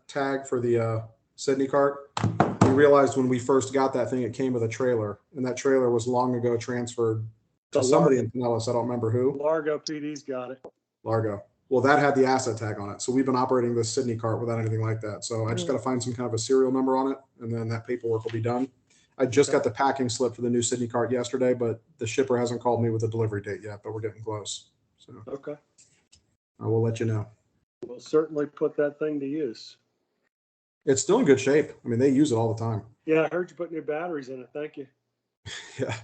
tag for the Sydney cart. We realized when we first got that thing, it came with a trailer, and that trailer was long ago transferred to somebody in Pinellas. I don't remember who. Largo PD's got it. Largo. Well, that had the asset tag on it. So we've been operating this Sydney cart without anything like that. So I just got to find some kind of a serial number on it, and then that paperwork will be done. I just got the packing slip for the new Sydney cart yesterday, but the shipper hasn't called me with a delivery date yet, but we're getting close. So okay, I will let you know. We'll certainly put that thing to use. It's still in good shape. I mean, they use it all the time. Yeah, I heard you put new batteries in it. Thank you. Yeah.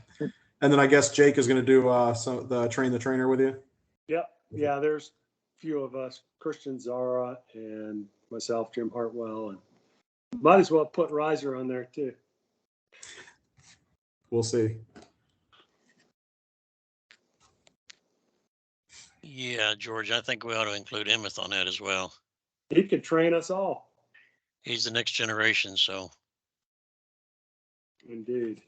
And then I guess Jake is going to do the train the trainer with you. Yep. Yeah, there's a few of us, Christian Zara and myself, Jim Hartwell, and might as well put Riser on there too. We'll see. Yeah, George, I think we ought to include Emmett on that as well. He could train us all. He's the next generation, so. Indeed.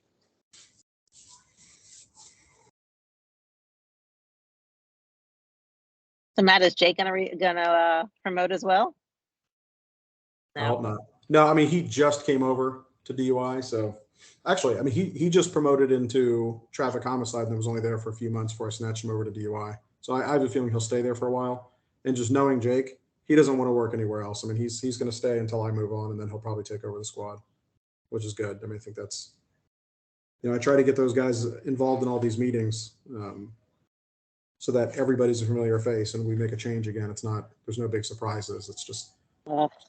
So Matt, is Jake gonna promote as well? No. I hope not. No, I mean, he just came over to DUI, so actually, I mean, he just promoted into traffic homicide and was only there for a few months before I snatched him over to DUI. So I have a feeling he'll stay there for a while. And just knowing Jake, he doesn't want to work anywhere else. I mean, he's going to stay until I move on, and then he'll probably take over the squad, which is good. I mean, I think that's, I try to get those guys involved in all these meetings so that everybody's a familiar face and we make a change again. There's no big surprises. It's just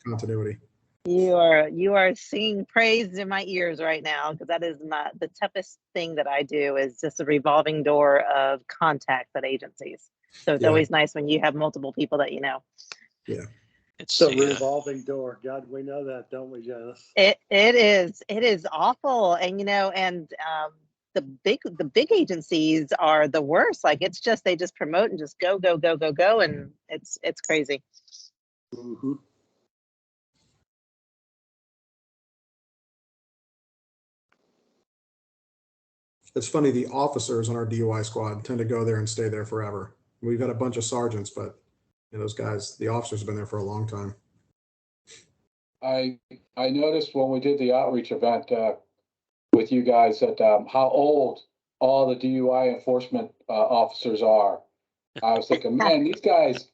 continuity. You are singing praise in my ears right now, because that is the toughest thing that I do is just a revolving door of contacts at agencies. So it's always nice when you have multiple people that you know. Yeah. It's a revolving door. God, we know that, don't we, Janice? It is awful. And the big agencies are the worst. Like it's just they just promote and just go, and it's crazy. Mm-hmm. It's funny, the officers on our DUI squad tend to go there and stay there forever. We've got a bunch of sergeants, but those guys, the officers have been there for a long time. I noticed when we did the outreach event with you guys that how old all the DUI enforcement officers are. I was thinking, man, these guys,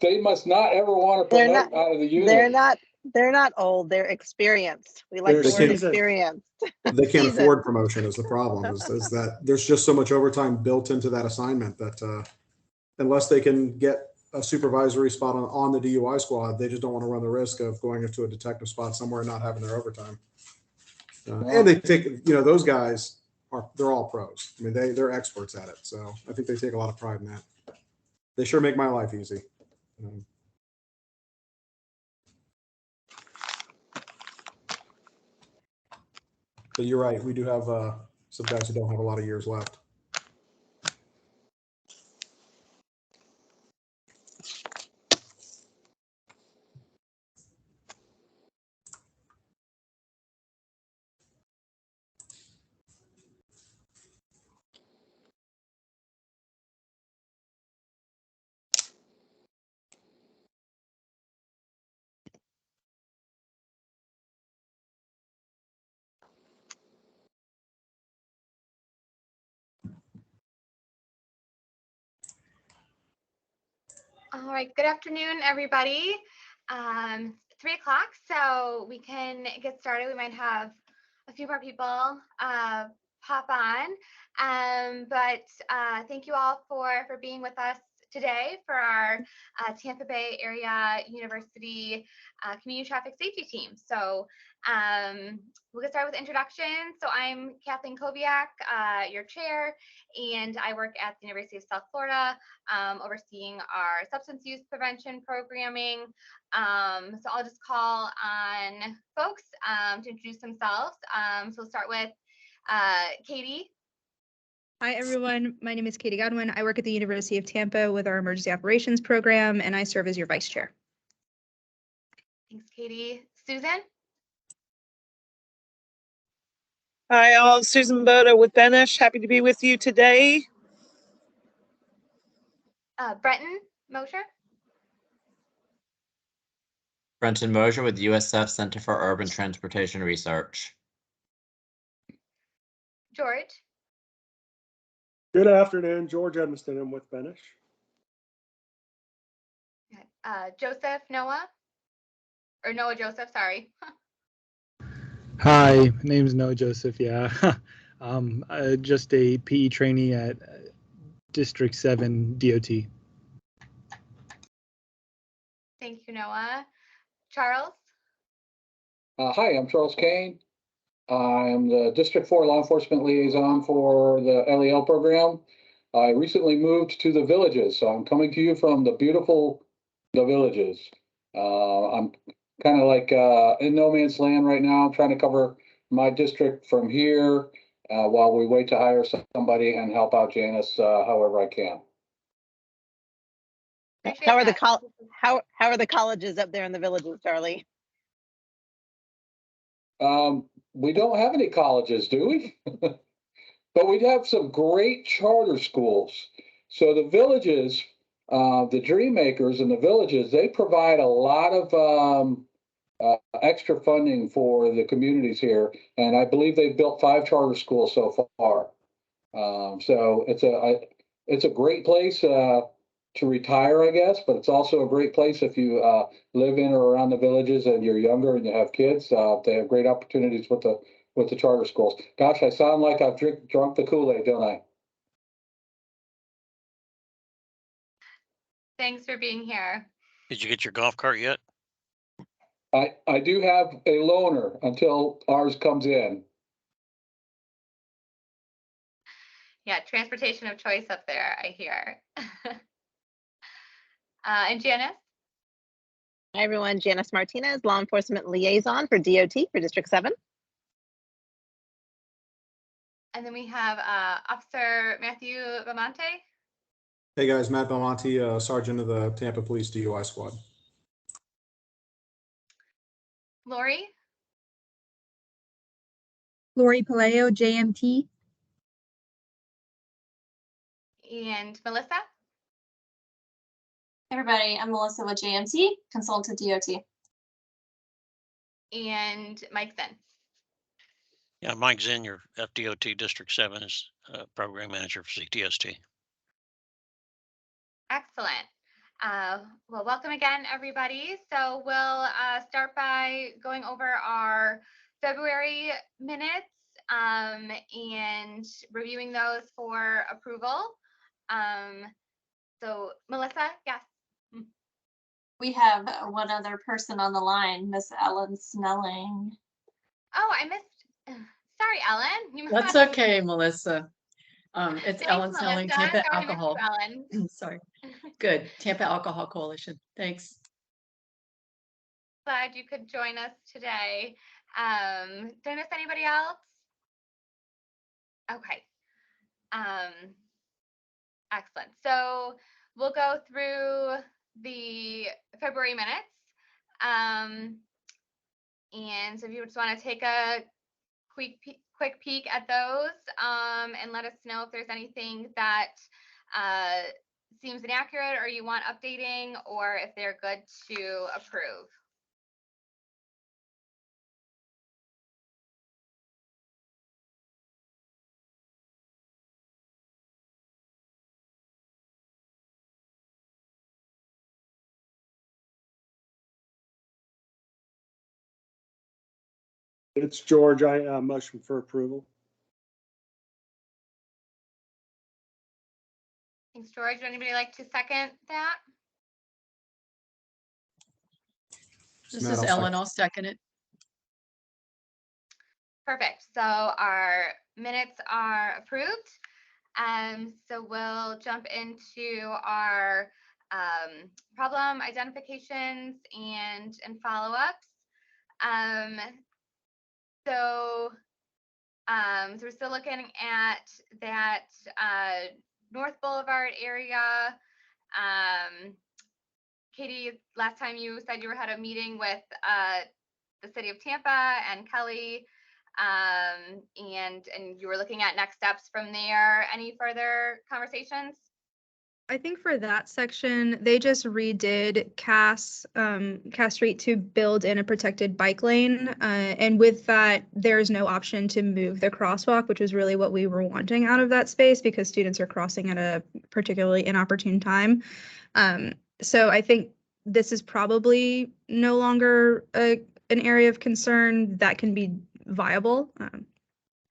they must not ever want to promote out of the unit. They're not old. They're experienced. We like the word experienced. They can't afford promotion is the problem, is that there's just so much overtime built into that assignment that unless they can get a supervisory spot on the DUI squad, they just don't want to run the risk of going into a detective spot somewhere and not having their overtime. And they take, those guys they're all pros. I mean, they're experts at it. So I think they take a lot of pride in that. They sure make my life easy. But you're right. We do have some guys who don't have a lot of years left. All right, good afternoon, everybody. 3 o'clock, so we can get started. We might have a few more people pop on, but thank you all for being with us today for our Tampa Bay Area University Community Traffic Safety Team. So we'll get started with introductions. So I'm Kathleen Kobiak, your chair, and I work at the University of South Florida, overseeing our substance use prevention programming. So I'll just call on folks to introduce themselves. So we'll start with Katie. Hi, everyone. My name is Katie Godwin. I work at the University of Tampa with our Emergency Operations Program, and I serve as your vice chair. Thanks, Katie. Susan? Hi, all. Susan Boda with Benish. Happy to be with you today. Brenton Mosher? Brenton Mosier with USF Center for Urban Transportation Research. George, Good afternoon, George Edmiston. I'm with Benish. Joseph Noah, or Noah Joseph, sorry. Hi, my name is Noah Joseph. Yeah, just a PE trainee at District 7 DOT. Thank you, Noah. Charles, Hi, I'm Charles Kane. I'm the District 4 Law Enforcement Liaison for the LEL program. I recently moved to the Villages, so I'm coming to you from the beautiful The Villages. I'm kind of like in no man's land right now. I'm trying to cover my district from here while we wait to hire somebody and help out Janice however I can. appreciate How are the that. how are the colleges up there in the Villages, Charlie? We don't have any colleges, do we? But we have some great charter schools. So the Villages, the Dream Makers and the Villages, they provide a lot of extra funding for the communities here. And I believe they've built 5 charter schools so far. So it's a great place to retire, I guess, but it's also a great place if you live in or around the Villages and you're younger and you have kids. They have great opportunities with the charter schools. Gosh, I sound like I've drunk the Kool-Aid, don't I? Thanks for being here. Did you get your golf cart yet? I do have a loaner until ours comes in. Yeah, transportation of choice up there, I hear. And Janice? Hi, everyone. Janice Martinez, Law Enforcement Liaison for DOT for District 7. And then we have Officer Matthew Belmonte. Hey guys, Matt Belmonte, Sergeant of the Tampa Police DUI Squad. Lori, Lori Paleo, JMT. and Melissa. Everybody, I'm Melissa with JMT, consultant DOT. And Mike Zinn. Yeah, Mike Zinn, your FDOT District 7 is program manager for CTST. Excellent. Well, welcome again, everybody. So we'll start by going over our February minutes and reviewing those for approval. So Melissa, yes. We have one other person on the line, Miss Ellen Snelling. Oh, I missed. Sorry, Ellen. You That's must- okay, Melissa. It's Thanks, Ellen Snelling, Melissa. Tampa Sorry to miss Alcohol. you, Ellen. Sorry. Good. Tampa Alcohol Coalition. Thanks. Glad you could join us today. Did I miss anybody else? Okay. Excellent. So we'll go through the February minutes. And so if you just want to take a quick peek at those and let us know if there's anything that seems inaccurate or you want updating, or if they're good to approve. It's George. I motion for approval. Thanks, George. Would anybody like to second that? This Matt, is I'll Ellen. second. I'll second it. Perfect. So our minutes are approved. So we'll jump into our problem identifications and follow-ups. So we're still looking at that North Boulevard area. Katie, last time you said you had a meeting with the city of Tampa and Kelly, and you were looking at next steps from there. Any further conversations? I think for that section, they just redid Cass Street to build in a protected bike lane. And with that, there's no option to move the crosswalk, which is really what we were wanting out of that space because students are crossing at a particularly inopportune time. So I think this is probably no longer an area of concern that can be viable.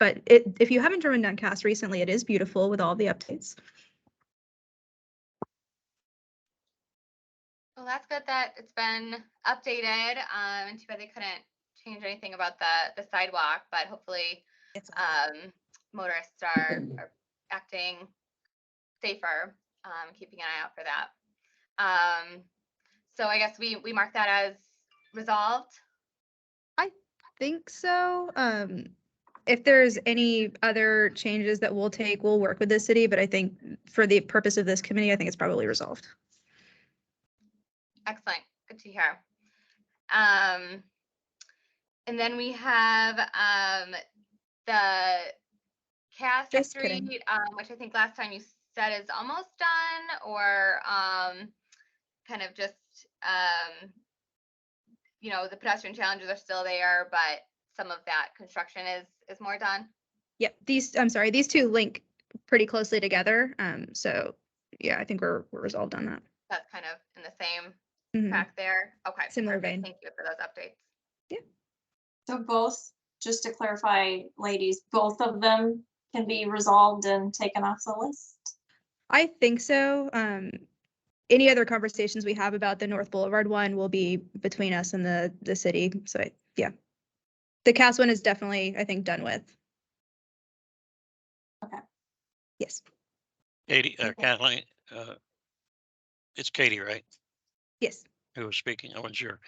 But if you haven't driven down Cass recently, it is beautiful with all the updates. Well, that's good that it's been updated. And too bad they couldn't change anything about the sidewalk, but hopefully motorists are acting safer, keeping an eye out for that. So I guess we mark that as resolved. I think so. If there's any other changes that we'll take, we'll work with the city, but I think for the purpose of this committee, I think it's probably resolved. Excellent. Good to hear. And then we have the Cass Street, which I think last time you said is almost done, or kind of just you know, the pedestrian challenges are still there, but some of that construction is more done. Yep. I'm sorry, these two link pretty closely together. So yeah, I think we're resolved on that. That's kind of in the same Mhm. track there. Okay. Similar Perfect. vein. Thank you for those updates. So both, just to clarify, ladies, both of them can be resolved and taken off the list? I think so. Any other conversations we have about the North Boulevard one will be between us and the city. So yeah, the Cass one is definitely, I think, done with. Okay. Yes. Katie, Kathleen, it's Katie, right? Yes. Who was speaking? I wasn't sure.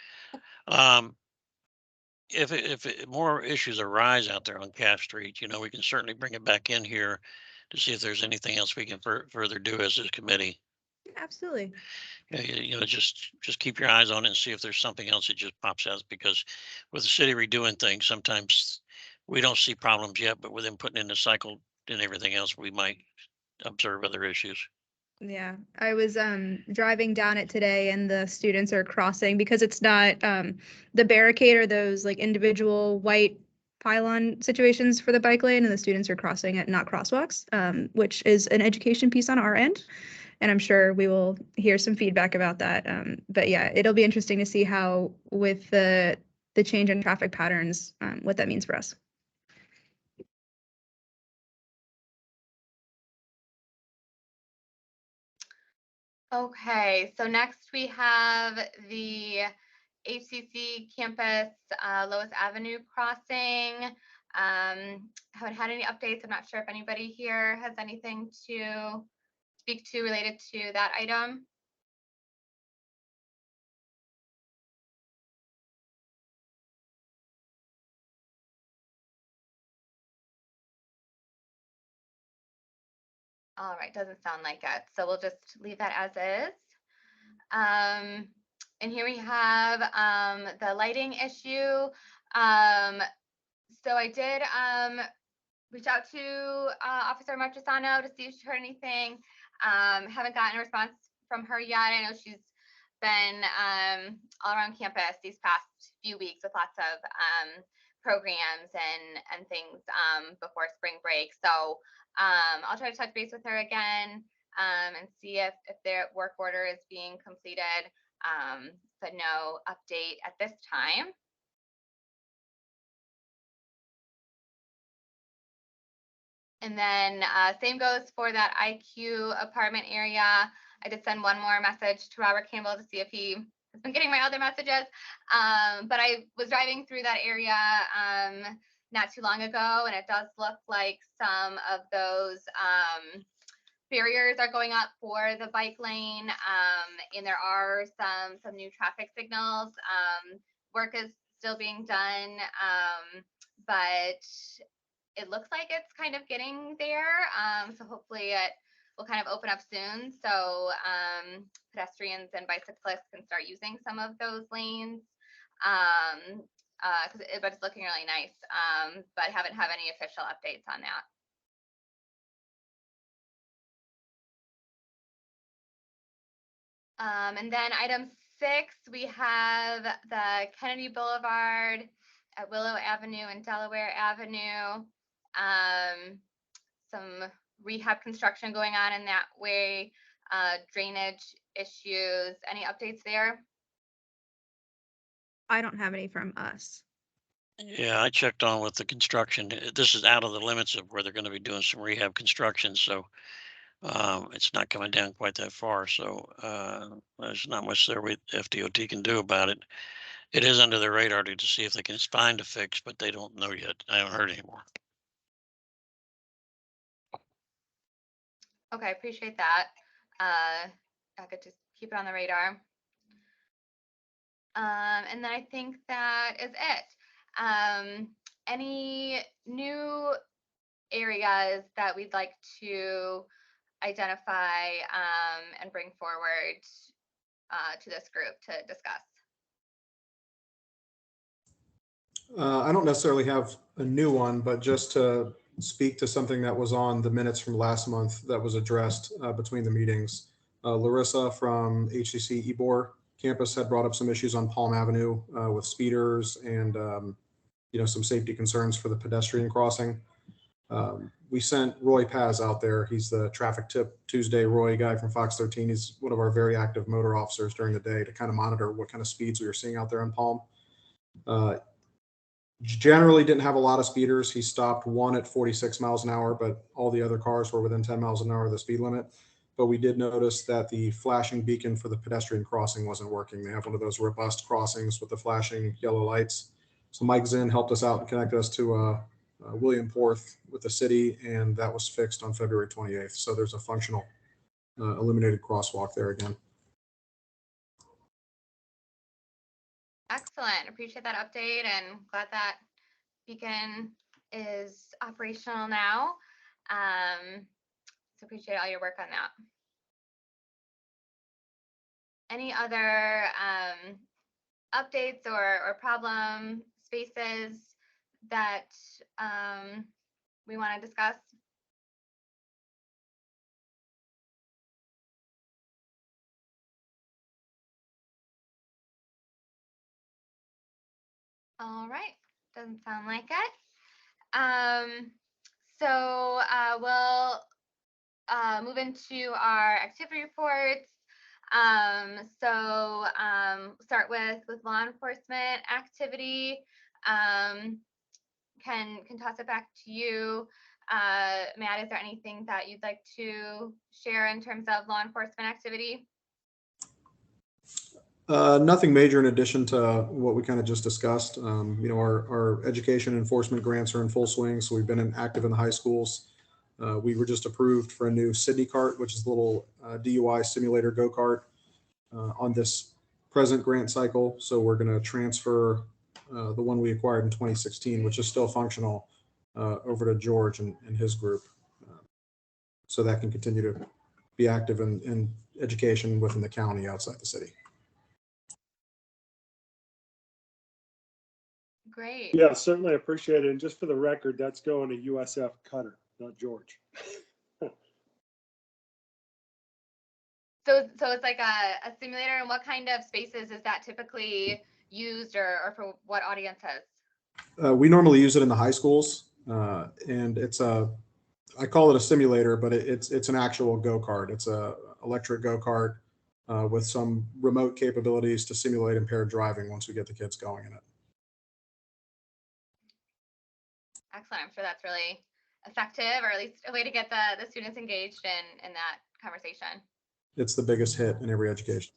If more issues arise out there on Cass Street, you know, we can certainly bring it back in here to see if there's anything else we can further do as a committee. Absolutely. Yeah, you know, just keep your eyes on it and see if there's something else that just pops out, because with the city redoing things, sometimes we don't see problems yet, but with them putting in the cycle and everything else, we might observe other issues. Yeah, I was driving down it today and the students are crossing because it's not the barricade or those like individual white pylon situations for the bike lane, and the students are crossing at not crosswalks, which is an education piece on our end. And I'm sure we will hear some feedback about that. But yeah, it'll be interesting to see how with the change in traffic patterns, what that means for us. Okay, so next we have the HCC campus Lois Avenue crossing. Haven't had any updates. I'm not sure if anybody here has anything to speak to related to that item. All right, doesn't sound like it. So we'll just leave that as is. And here we have the lighting issue. So I did reach out to Officer Marchesano to see if she heard anything. Haven't gotten a response from her yet. I know she's been all around campus these past few weeks with lots of programs and things before spring break. So I'll try to touch base with her again and see if their work order is being completed, but no update at this time. And then same goes for that IQ apartment area. I did send one more message to Robert Campbell to see if he has been getting my other messages. But I was driving through that area not too long ago, and it does look like some of those barriers are going up for the bike lane, and there are some new traffic signals. Work is still being done, but it looks like it's kind of getting there. So hopefully it will kind of open up soon. So pedestrians and bicyclists can start using some of those lanes. But it's looking really nice. But haven't had any official updates on that. And then item 6, we have the Kennedy Boulevard at Willow Avenue and Delaware Avenue. Some rehab construction going on in that way, drainage issues. Any updates there? I don't have any from us. Yeah, I checked on with the construction. This is out of the limits of where they're going to be doing some rehab construction, so it's not coming down quite that far. So there's not much there FDOT can do about it. It is under their radar to see if they can find a fix, but they don't know yet. I haven't heard anymore. Okay, appreciate that. I could just keep it on the radar. And then I think that is it. Any new areas that we'd like to identify and bring forward to this group to discuss? I don't necessarily have a new one, but just to speak to something that was on the minutes from last month that was addressed between the meetings. Larissa from HCC Ybor campus had brought up some issues on Palm Avenue with speeders and some safety concerns for the pedestrian crossing. We sent Roy Paz out there. He's the traffic tip Tuesday Roy guy from Fox 13. He's one of our very active motor officers during the day to kind of monitor what kind of speeds we were seeing out there on Palm. Generally didn't have a lot of speeders. He stopped one at 46 miles an hour, but all the other cars were within 10 miles an hour of the speed limit. But we did notice that the flashing beacon for the pedestrian crossing wasn't working. They have one of those robust crossings with the flashing yellow lights. So Mike Zinn helped us out and connected us to William Porth with the city, and that was fixed on February 28th. So there's a functional illuminated crosswalk there again. Excellent. Appreciate that update and glad that beacon is operational now. So appreciate all your work on that. Any other updates or problem spaces that we want to discuss? All right, doesn't sound like it. So we'll move into our activity reports. Start with law enforcement activity. Can toss it back to you. Matt, is there anything that you'd like to share in terms of law enforcement activity? Nothing major in addition to what we kind of just discussed. Our education enforcement grants are in full swing, so we've been active in the high schools. We were just approved for a new Sydney cart, which is a little DUI simulator go-kart on this present grant cycle. So we're going to transfer the one we acquired in 2016, which is still functional, over to George and his group. So that can continue to be active in education within the county outside the city. Great. Yeah, certainly appreciate it. And just for the record, that's going to USF Cutter, not George. So it's like a simulator, and what kind of spaces is that typically used or for what audiences? We normally use it in the high schools, and I call it a simulator, but it's an actual go-kart. It's a electric go-kart with some remote capabilities to simulate impaired driving once we get the kids going in it. Excellent. I'm sure that's really effective, or at least a way to get the students engaged in that conversation. It's the biggest hit in every education.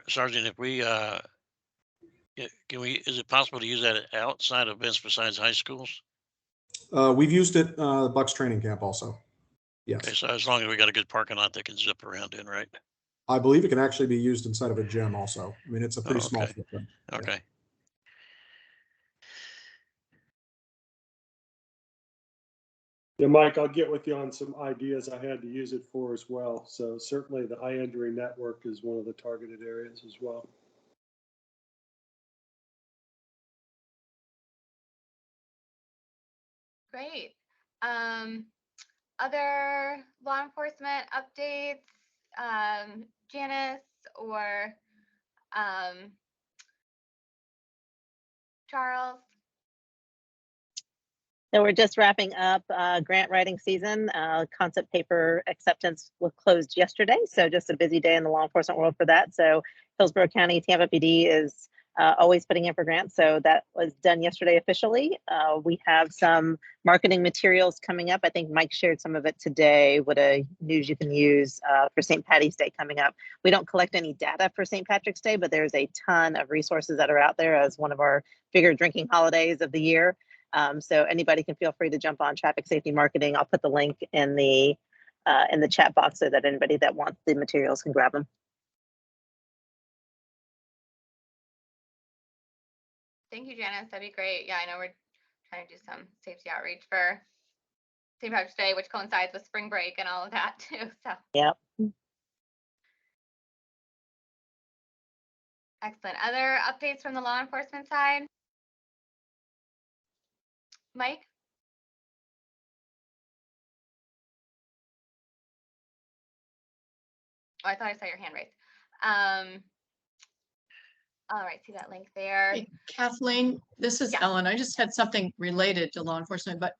Sergeant, if we is it possible to use that outside of events besides high schools? We've used it Bucks training camp also. Yes. Okay, so as long as we got a good parking lot that can zip around in, right? I believe it can actually be used inside of a gym also. I mean, it's a pretty small Okay. footprint. Okay. Yeah. Yeah, Mike, I'll get with you on some ideas I had to use it for as well. So certainly the high injury network is one of the targeted areas as well. Great. Other law enforcement updates? Janice, or Charles? So we're just wrapping up grant writing season. Concept paper acceptance was closed yesterday, so just a busy day in the law enforcement world for that. So Hillsborough County, Tampa PD is always putting in for grants, so that was done yesterday officially. We have some marketing materials coming up. I think Mike shared some of it today. What a news you can use for St. Patty's Day coming up. We don't collect any data for St. Patrick's Day, but there's a ton of resources that are out there as one of our bigger drinking holidays of the year. So anybody can feel free to jump on traffic safety marketing. I'll put the link in the chat box so that anybody that wants the materials can grab them. Thank you, Janice. That'd be great. Yeah, I know we're trying to do some safety outreach for St. Patrick's Day, which coincides with spring break and all of that too. So yep. Excellent. Other updates from the law enforcement side? Mike? Oh, I thought I saw your hand raised. All right, see that link there. Hey, Kathleen, this is Yeah. Ellen. I just had something related to law enforcement, but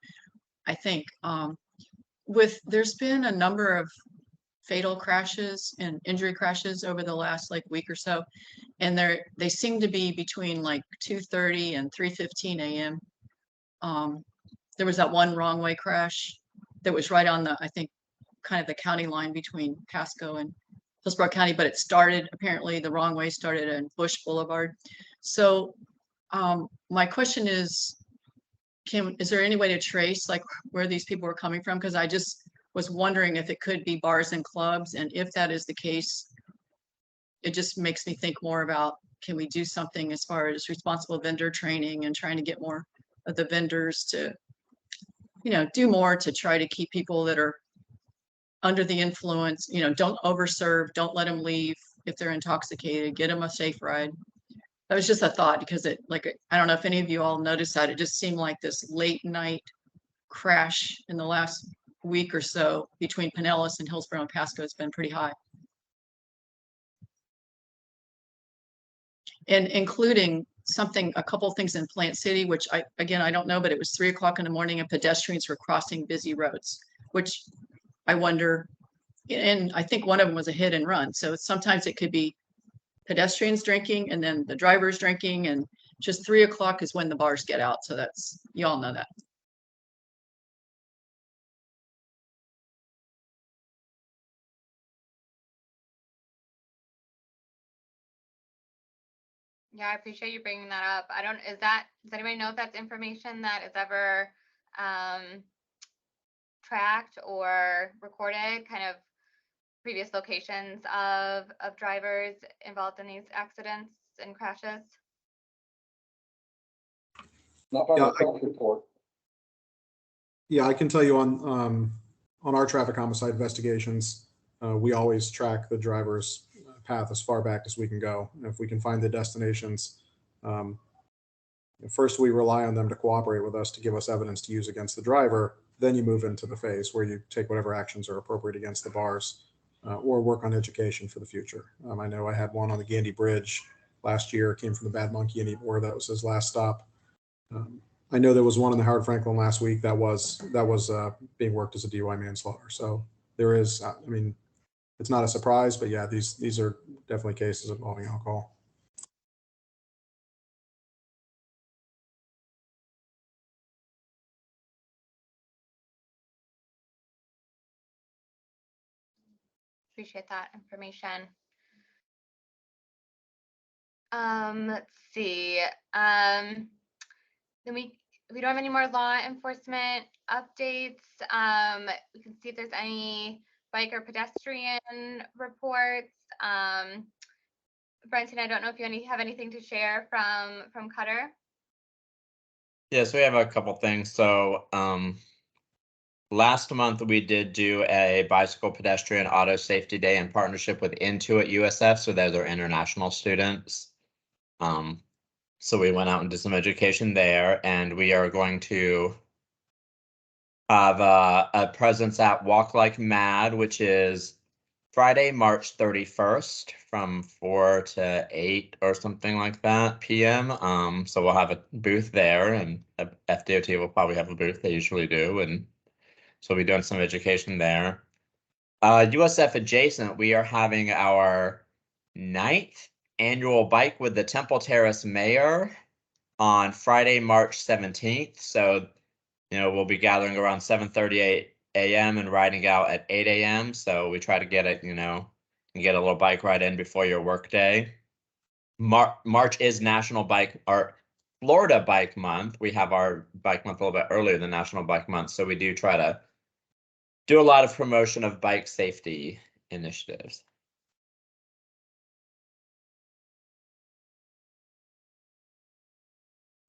I think there's been a number of fatal crashes and injury crashes over the last like week or so, and they seem to be between like 2:30 and 3:15 a.m. There was that one wrong way crash that was right on the, I think, kind of the county line between Pasco and Hillsborough County, but it started, apparently the wrong way started in Bush Boulevard. So my question is there any way to trace like where these people were coming from? Because I just was wondering if it could be bars and clubs, and if that is the case, it just makes me think more about, can we do something as far as responsible vendor training and trying to get more of the vendors to, do more to try to keep people that are under the influence, don't overserve, don't let them leave if they're intoxicated, get them a safe ride. That was just a thought, because I don't know if any of you all noticed that, it just seemed like this late night crash in the last week or so between Pinellas and Hillsborough and Pasco has been pretty high. And including a couple of things in Plant City, which I don't know, but it was 3 o'clock in the morning and pedestrians were crossing busy roads, which I wonder, and I think one of them was a hit and run. So sometimes it could be pedestrians drinking and then the drivers drinking, and just 3 o'clock is when the bars get out. So you all know that. Yeah, I appreciate you bringing that up. Does anybody know if that's information that is ever tracked or recorded, kind of previous locations of drivers involved in these accidents and crashes? Not by the crash report. Yeah, I can tell you on our traffic homicide investigations, we always track the driver's path as far back as we can go. And if we can find the destinations, first we rely on them to cooperate with us to give us evidence to use against the driver. Then you move into the phase where you take whatever actions are appropriate against the bars, or work on education for the future. I know I had one on the Gandy Bridge last year, came from the Bad Monkey in Ybor. That was his last stop. I know there was one in the Howard Franklin last week that was being worked as a DUI manslaughter. So there is, it's not a surprise, but yeah, these are definitely cases involving alcohol. Appreciate that information. Let's see. Then we don't have any more law enforcement updates. We can see if there's any bike or pedestrian reports. Brenton, I don't know if you have anything to share from Cutter. Yes, we have a couple things. So last month we did do a bicycle pedestrian auto safety day in partnership with Intuit USF. So those are international students. So we went out and did some education there, and we are going to have a presence at Walk Like Mad, which is Friday, March 31st from 4 to 8 or something like that p.m. So we'll have a booth there, and FDOT will probably have a booth. They usually do, and so we'll be doing some education there. USF adjacent, we are having our 9th annual Bike with the Temple Terrace Mayor on Friday, March 17th. So, we'll be gathering around 7:38 a.m. and riding out at 8 a.m. So we try to get it, get a little bike ride in before your work day. March is National Bike or Florida Bike Month. We have our bike month a little bit earlier than National Bike Month. So we do try to do a lot of promotion of bike safety initiatives.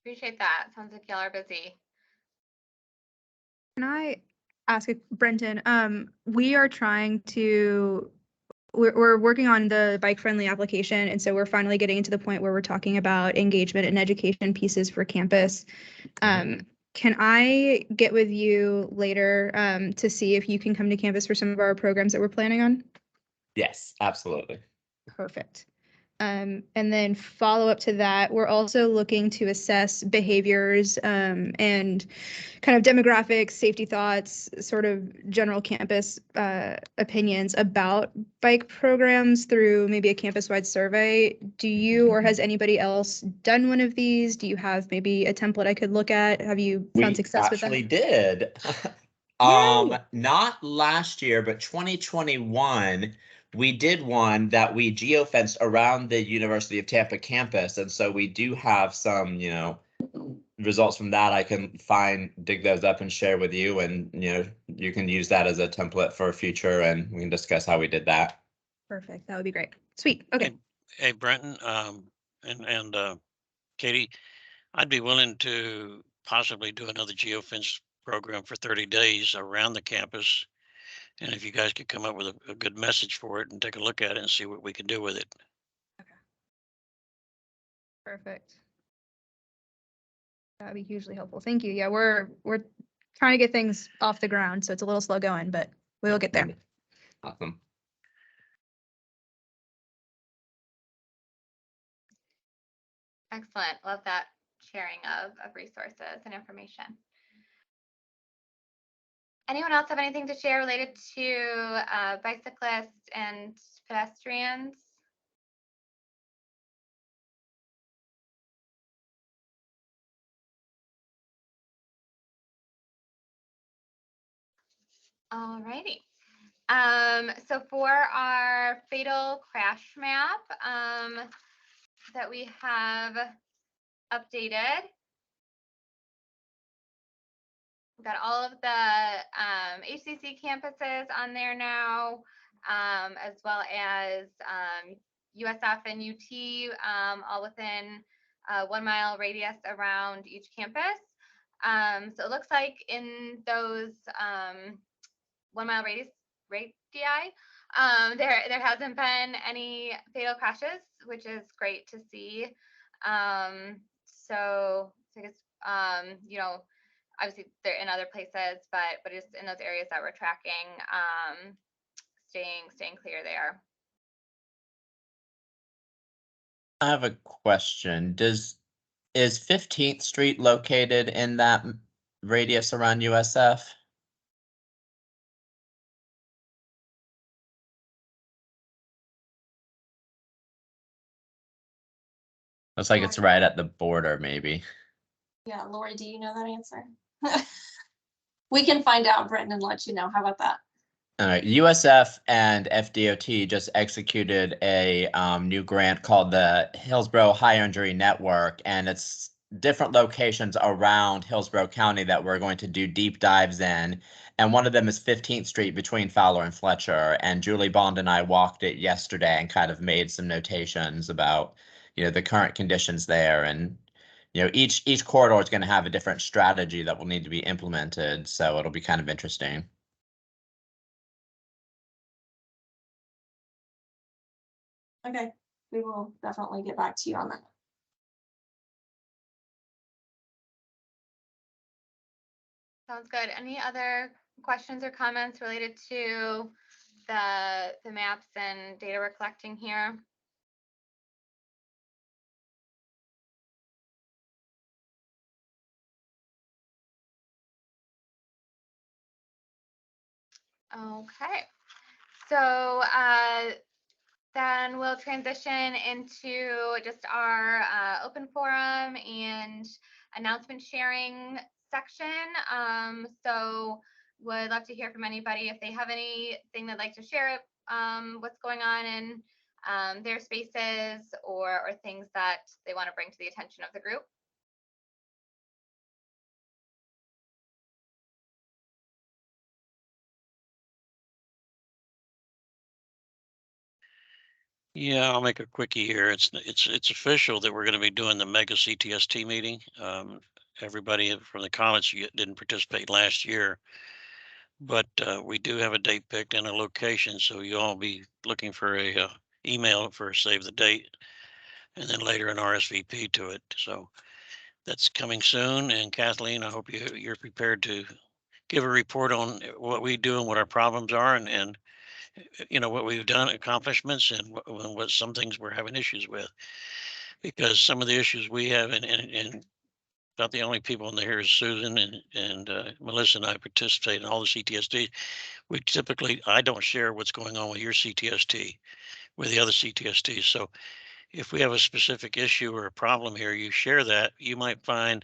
Appreciate that. Sounds like y'all are busy. Can I ask Brenton? We are trying to, we're working on the bike friendly application. And so we're finally getting into the point where we're talking about engagement and education pieces for campus. Can I get with you later to see if you can come to campus for some of our programs that we're planning on? Yes, absolutely. Perfect. And then follow up to that, we're also looking to assess behaviors and kind of demographics, safety thoughts, sort of general campus opinions about bike programs through maybe a campus-wide survey. Do you or has anybody else done one of these? Do you have maybe a template I could look at? Have you found success with that? We actually did. Not last year, but 2021. We did one that we geofenced around the University of Tampa campus. And so we do have some, results from that. I can dig those up and share with you. And, you can use that as a template for future, and we can discuss how we did that. Perfect. That would be great. Sweet. Okay. Hey, Brenton, and Katie, I'd be willing to possibly do another geofence program for 30 days around the campus. And if you guys could come up with a good message for it and take a look at it and see what we can do with it. Okay. Perfect. That would be hugely helpful. Thank you. Yeah, we're trying to get things off the ground, so it's a little slow going, but we'll get there. Awesome. Excellent. Love that sharing of resources and information. Anyone else have anything to share related to bicyclists and pedestrians? All righty. So for our fatal crash map that we have updated, we've got all of the HCC campuses on there now, as well as USF and UT, all within a 1 mile radius around each campus. So it looks like in those 1 mile radii, there hasn't been any fatal crashes, which is great to see. So I guess, obviously they're in other places, but just in those areas that we're tracking, staying clear there. I have a question. Is 15th Street located in that radius around USF? Looks like it's right at the border, maybe. Yeah, Lori, do you know that answer? We can find out, Brenton, and let you know. How about that? USF and FDOT just executed a new grant called the Hillsborough High Injury Network, and it's different locations around Hillsborough County that we're going to do deep dives in. And one of them is 15th Street between Fowler and Fletcher. And Julie Bond and I walked it yesterday and kind of made some notations about, the current conditions there. And, each corridor is going to have a different strategy that will need to be implemented. So it'll be kind of interesting. Okay, we will definitely get back to you on that. Sounds good. Any other questions or comments related to the maps and data we're collecting here. Okay, so then we'll transition into just our open forum and announcement sharing section. So would love to hear from anybody if they have anything they'd like to share, what's going on in their spaces or things that they want to bring to the attention of the group. Yeah, I'll make a quickie here. It's official that we're going to be doing the mega CTST meeting. Everybody from the college didn't participate last year, but we do have a date picked and a location. So you all be looking for a email for save the date, and then later an RSVP to it. So that's coming soon. And Kathleen, I hope you're prepared to give a report on what we do and what our problems are, and what we've done, accomplishments, and what some things we're having issues with. Because some of the issues we have, and not the only people in here is Susan and Melissa and I participate in all the CTSD. I don't share what's going on with your CTST with the other CTSTs. So if we have a specific issue or a problem here, you share that. You might find,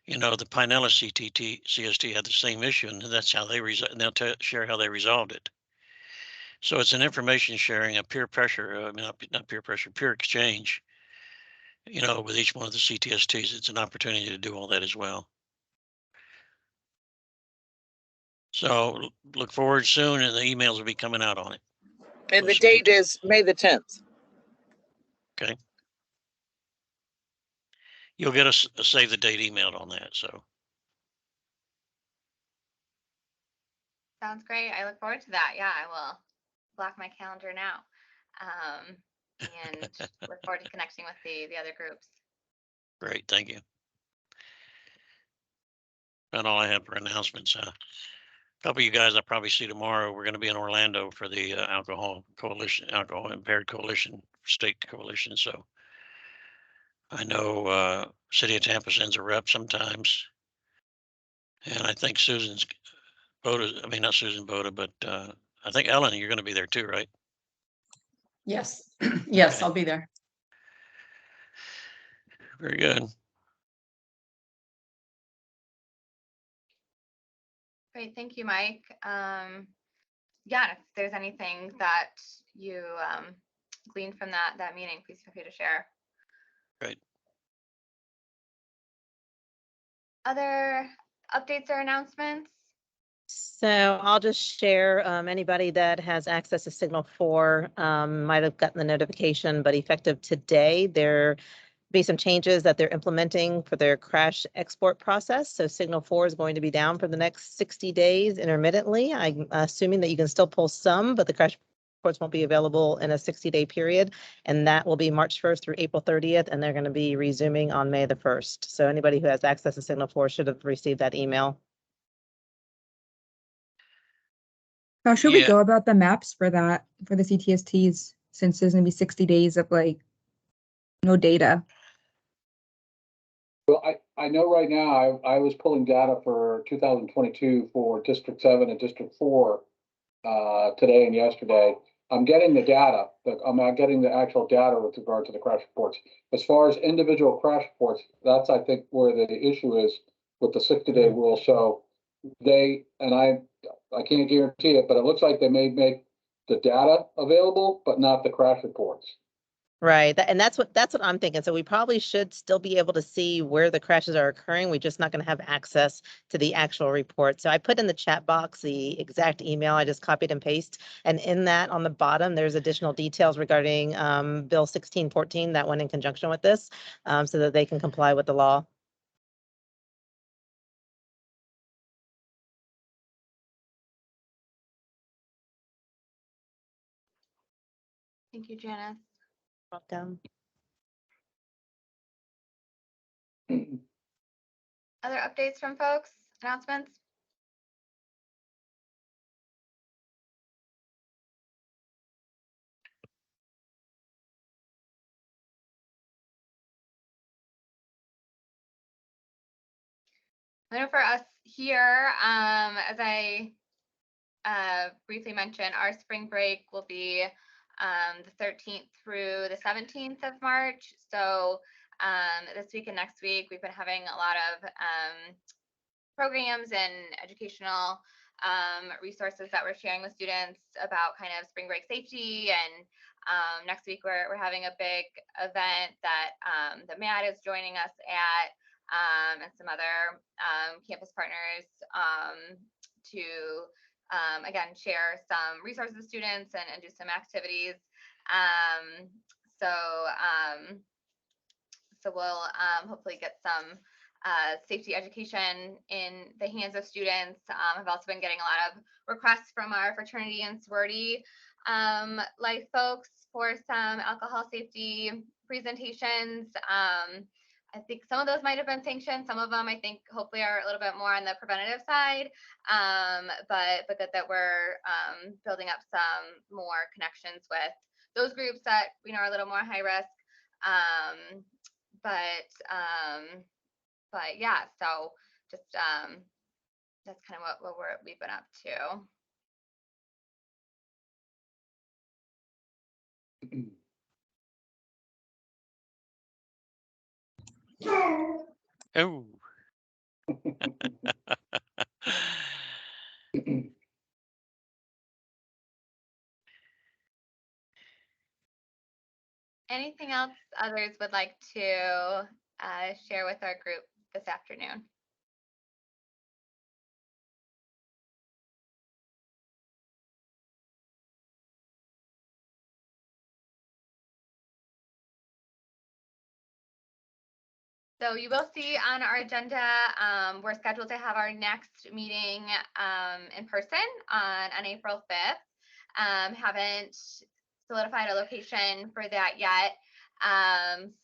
the Pinellas CTST had the same issue, and that's how they and they'll share how they resolved it. So it's an information sharing, a peer pressure, not peer pressure, peer exchange, with each one of the CTSTs. It's an opportunity to do all that as well. So look forward soon, and the emails will be coming out on it. And the date is May the 10th. Okay. You'll get a save the date emailed on that. So. Sounds great. I look forward to that. Yeah, I will block my calendar now. And look forward to connecting with the other groups. Great, thank you. That's all I have for announcements. A couple of you guys I'll probably see tomorrow. We're going to be in Orlando for the Alcohol Impaired Coalition, State Coalition. So I know City of Tampa sends a rep sometimes. And I think Susan's not Susan Boda, but I think Ellen, you're going to be there too, right? Yes, yes, Okay. I'll be there. Very good. Great, thank you, Mike. Yeah, if there's anything that you gleaned from that meeting, please feel free to share. Great. Other updates or announcements? So I'll just share, anybody that has access to Signal 4 might have gotten the notification, but effective today, there be some changes that they're implementing for their crash export process. So Signal 4 is going to be down for the next 60 days intermittently. I'm assuming that you can still pull some, but the crash reports won't be available in a 60-day period. And that will be March 1st through April 30th. And they're going to be resuming on May the 1st. So anybody who has access to Signal 4 should have received that email. How should we go about the maps for that, for the CTSTs, since there's gonna be 60 days of no data? Well, I know right now I was pulling data for 2022 for District 7 and District 4 today and yesterday. I'm getting the data, but I'm not getting the actual data with regard to the crash reports. As far as individual crash reports, that's, I think, where the issue is with the 60-day rule. So I can't guarantee it, but it looks like they may make the data available, but not the crash reports. Right. And that's what I'm thinking. So we probably should still be able to see where the crashes are occurring. We're just not going to have access to the actual report. So I put in the chat box the exact email. I just copied and paste. And in that on the bottom, there's additional details regarding Bill 1614 that went in conjunction with this so that they can comply with the law. Thank you, Janice. Welcome. Other updates from folks? Announcements? I know for us here, as I briefly mentioned, our spring break will be the 13th through the 17th of March. So this week and next week, we've been having a lot of programs and educational resources that we're sharing with students about kind of spring break safety. And next week, we're having a big event that that Matt is joining us at, and some other campus partners to again share some resources with students and do some activities. So we'll hopefully get some safety education in the hands of students. I've also been getting a lot of requests from our fraternity and sorority life folks for some alcohol safety presentations. I think some of those might have been sanctioned. Some of them, I think, hopefully are a little bit more on the preventative side, but good that we're building up some more connections with those groups that are a little more high risk. But yeah, so just that's kind of what we've been up to. Oh. Anything else others would like to share with our group this afternoon? So you will see on our agenda, we're scheduled to have our next meeting in person on April 5th. Haven't solidified a location for that yet.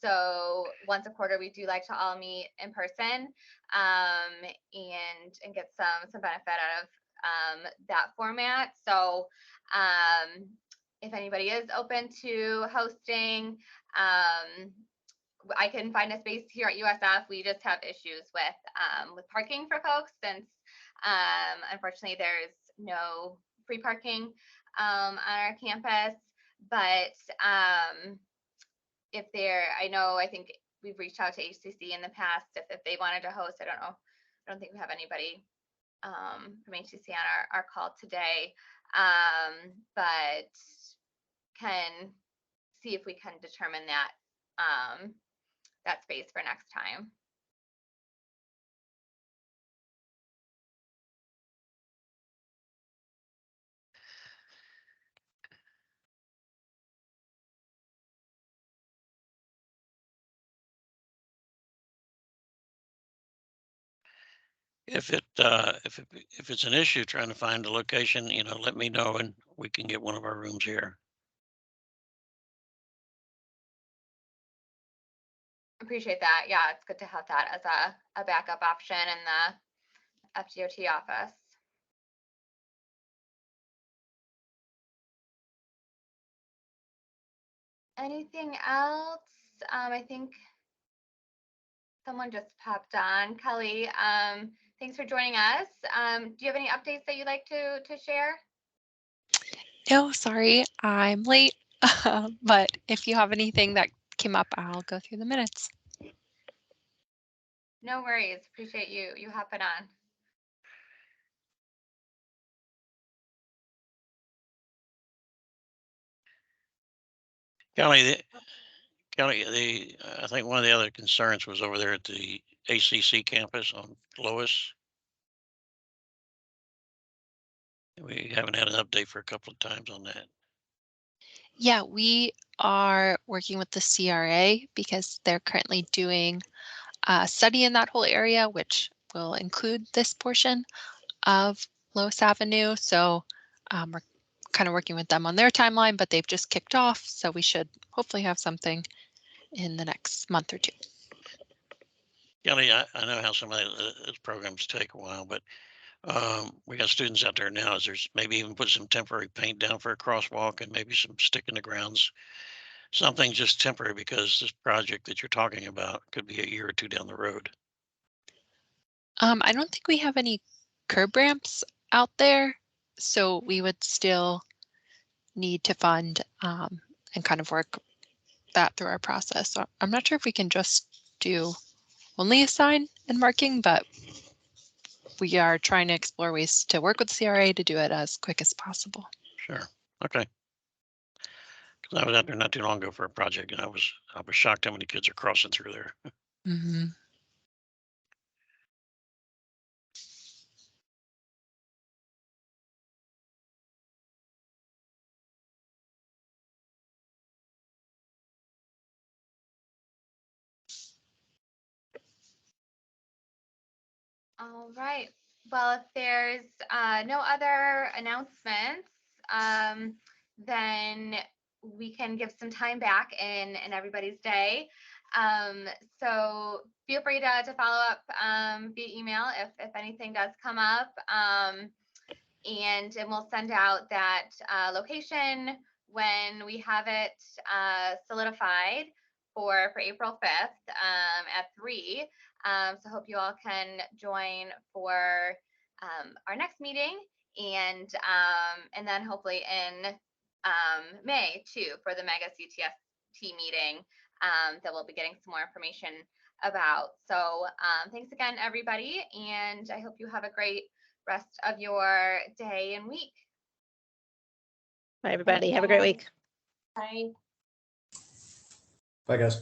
So once a quarter, we do like to all meet in person and get some benefit out of that format. So if anybody is open to hosting, I can find a space here at USF. We just have issues with parking for folks, since unfortunately there's no free parking on our campus. But if I think we've reached out to HCC in the past if they wanted to host. I don't know. I don't think we have anybody from HCC on our call today, but can see if we can determine that that space for next time. If it's an issue trying to find a location, let me know and we can get one of our rooms here. Appreciate that. Yeah, it's good to have that as a backup option in the FDOT office. Anything else? I think someone just popped on. Kelly, thanks for joining us. Do you have any updates that you'd like to share? No, sorry, I'm late. But if you have anything that came up, I'll go through the minutes. No worries. Appreciate you hopping on. Kelly, I think one of the other concerns was over there at the ACC campus on Lois. We haven't had an update for a couple of times on that. Yeah, we are working with the CRA because they're currently doing a study in that whole area, which will include this portion of Lois Avenue. So we're kind of working with them on their timeline, but they've just kicked off. So we should hopefully have something in the next month or two. Kelly, I know how some of those programs take a while, but we got students out there now. There's maybe even put some temporary paint down for a crosswalk and maybe some stick in the grounds. Something just temporary, because this project that you're talking about could be a year or two down the road. I don't think we have any curb ramps out there, so we would still need to fund and kind of work that through our process. So I'm not sure if we can just do only a sign and marking, but we are trying to explore ways to work with CRA to do it as quick as possible. Sure. Okay. Because I was out there not too long ago for a project, and I was shocked how many kids are crossing through there. Mm-hmm. All right. Well, if there's no other announcements, then we can give some time back in everybody's day. So feel free to follow up via email if anything does come up. And we'll send out that location when we have it solidified for April 5th at 3. So hope you all can join for our next meeting, and then hopefully in May too for the mega CTST meeting that we'll be getting some more information about. So thanks again, everybody, and I hope you have a great rest of your day and week. Bye, everybody. Have a great week. Bye. Bye, guys.